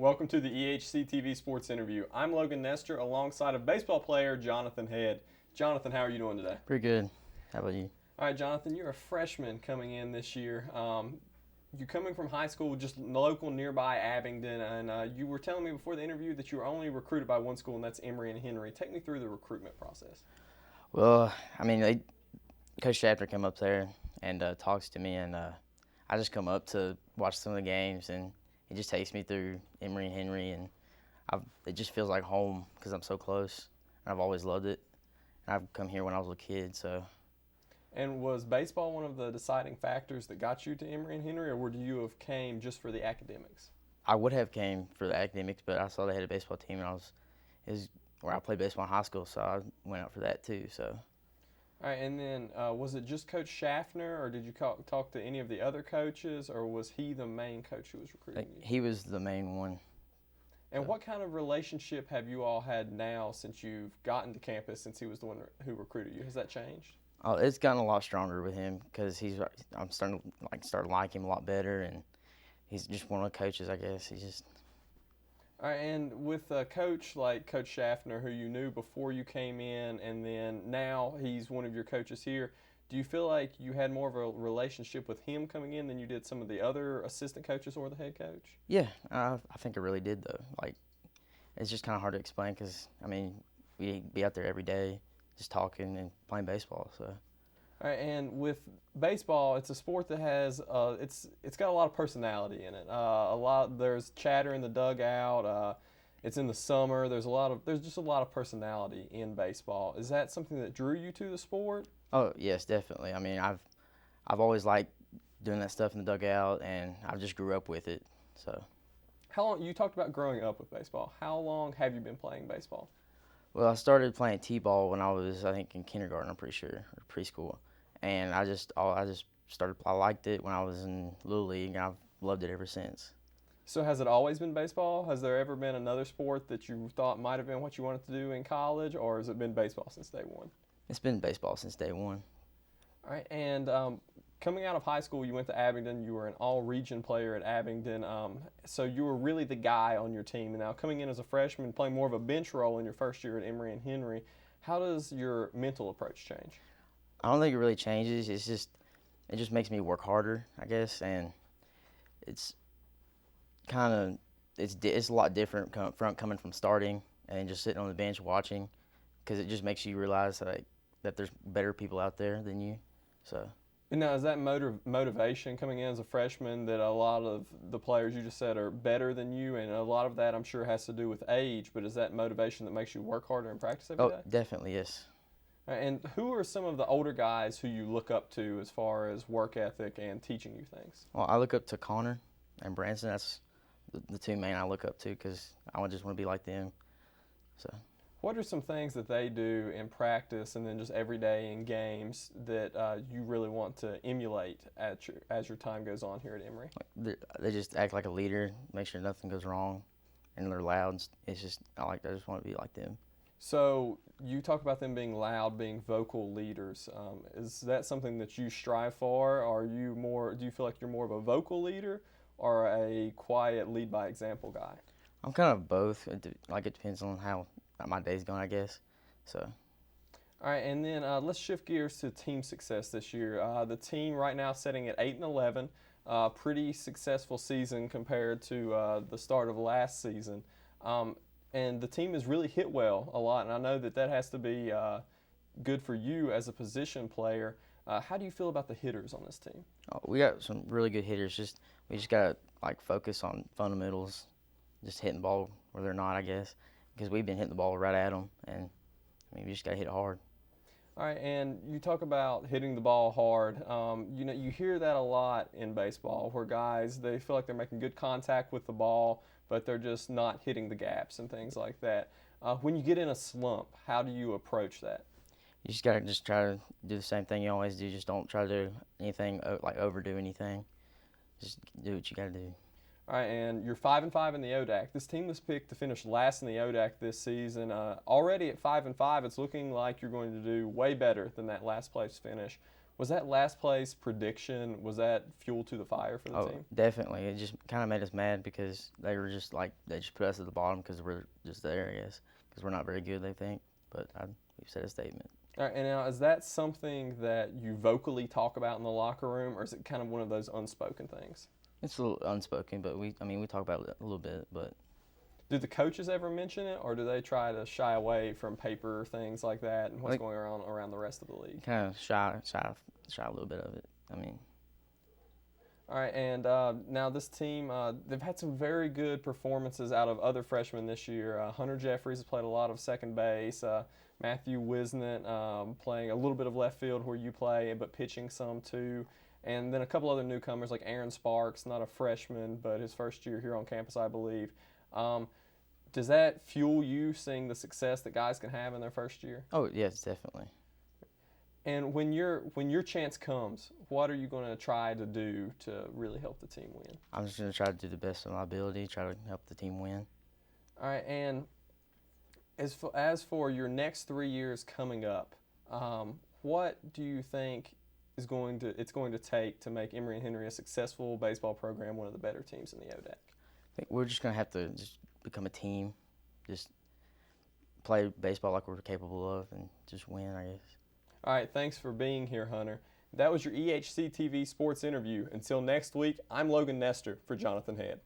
Welcome to the EHCtv Sports Interview. I'm Logan Nestor alongside of baseball player Jonathan Head. Jonathan, how are you doing today? Pretty good. How about you? All right, Jonathan, you're a freshman coming in this year. You're coming from high school, just local nearby Abingdon, and you were telling me before the interview that you were only recruited by one school, and that's Emory and Henry. Take me through the recruitment process. Well, Coach Schaffner came up there and talks to me, and I just come up to watch some of the games, and he just takes me through Emory and Henry, and it just feels like home because I'm so close, and I've always loved it. And I've come here when I was a kid, so. And was baseball one of the deciding factors that got you to Emory and Henry, or would you have came just for the academics? I would have came for the academics, but I saw they had a baseball team, and it was where I played baseball in high school, so I went out for that too. So. All right, and then was it just Coach Schaffner, or did you talk to any of the other coaches, or was he the main coach who was recruiting you? He was the main one. And what kind of relationship have you all had now since you've gotten to campus, since he was the one who recruited you? Has that changed? Oh, it's gotten a lot stronger with him because I'm starting to like him a lot better, and he's just one of the coaches, I guess. All right, and with a coach like Coach Schaffner, who you knew before you came in, and then now he's one of your coaches here, do you feel like you had more of a relationship with him coming in than you did some of the other assistant coaches or the head coach? Yeah, I think I really did, though. It's just kind of hard to explain because, we'd be out there every day just talking and playing baseball, so. All right, and with baseball, it's a sport that has it's got a lot of personality in it. There's chatter in the dugout. It's in the summer. There's just a lot of personality in baseball. Is that something that drew you to the sport? Oh yes, definitely. I've always liked doing that stuff in the dugout, and I just grew up with it. So. How long? You talked about growing up with baseball. How long have you been playing baseball? Well, I started playing t-ball when I was, I think, in kindergarten. I'm pretty sure, or preschool, and I just started. I liked it when I was in Little League, and I've loved it ever since. So has it always been baseball? Has there ever been another sport that you thought might have been what you wanted to do in college, or has it been baseball since day one? It's been baseball since day one. All right, and coming out of high school, you went to Abingdon. You were an all-region player at Abingdon, so you were really the guy on your team. And now coming in as a freshman, playing more of a bench role in your first year at Emory and Henry, how does your mental approach change? I don't think it really changes. It just makes me work harder, I guess, and it's kind of it's a lot different coming from starting and just sitting on the bench watching, because it just makes you realize that there's better people out there than you. So. And now, is that motivation coming in as a freshman that a lot of the players you just said are better than you, and a lot of that I'm sure has to do with age, but is that motivation that makes you work harder and practice every day? Oh, definitely, yes. And who are some of the older guys who you look up to as far as work ethic and teaching you things? Well, I look up to Connor and Branson. That's the two main I look up to because I just want to be like them. So. What are some things that they do in practice and then just every day in games that you really want to emulate as your time goes on here at Emory? They just act like a leader, make sure nothing goes wrong, and they're loud. I just want to be like them. So you talk about them being loud, being vocal leaders. Is that something that you strive for? Do you feel like you're more of a vocal leader or a quiet, lead by example guy? I'm kind of both. It depends on how my day's going, I guess. So. All right, and then let's shift gears to team success this year. The team right now sitting at 8-11, pretty successful season compared to the start of last season. And the team has really hit well a lot, and I know that has to be good for you as a position player. How do you feel about the hitters on this team? We got some really good hitters. We just gotta focus on fundamentals, just hitting the ball where they're not, I guess, because we've been hitting the ball right at them, and we just gotta hit it hard. All right, and you talk about hitting the ball hard. You hear that a lot in baseball, where guys, they feel like they're making good contact with the ball, but they're just not hitting the gaps and things like that. When you get in a slump, how do you approach that? You just gotta try to do the same thing you always do. Just don't try to do anything overdo anything. Just do what you gotta do. All right, and you're 5-5 in the ODAC. This team was picked to finish last in the ODAC this season. Already at 5-5, it's looking like you're going to do way better than that last place finish. Was that last place prediction, was that fuel to the fire for the Oh, team? definitely. It just kind of made us mad because they just put us at the bottom because we're just there, I guess, because we're not very good, they think. But we've said a statement. All right, and now is that something that you vocally talk about in the locker room, or is it kind of one of those unspoken things? It's a little unspoken, but we talk about it a little bit, but Do the coaches ever mention it, or do they try to shy away from paper things like that and what's like going on around the rest of the league? kind of shy a little bit of it. I mean, All right, and now this team, they've had some very good performances out of other freshmen this year. Hunter Jeffries has played a lot of second base. Matthew Wisnant playing a little bit of left field where you play, but pitching some too. And then a couple other newcomers like Aaron Sparks, not a freshman, but his first year here on campus, I believe. Does that fuel you seeing the success that guys can have in their first year? oh yes, definitely. And when your chance comes, what are you going to try to do to really help the team win? I'm just gonna try to do the best of my ability, try to help the team win. All right, and as for your next 3 years coming up, what do you think it's going to take to make Emory and Henry a successful baseball program, one of the better teams in the ODAC? I think we're just gonna have to just become a team, just play baseball like we're capable of, and just win, I guess. All right, thanks for being here, Hunter. That was your EHCtv sports interview. Until next week, I'm Logan Nestor for Jonathan Head.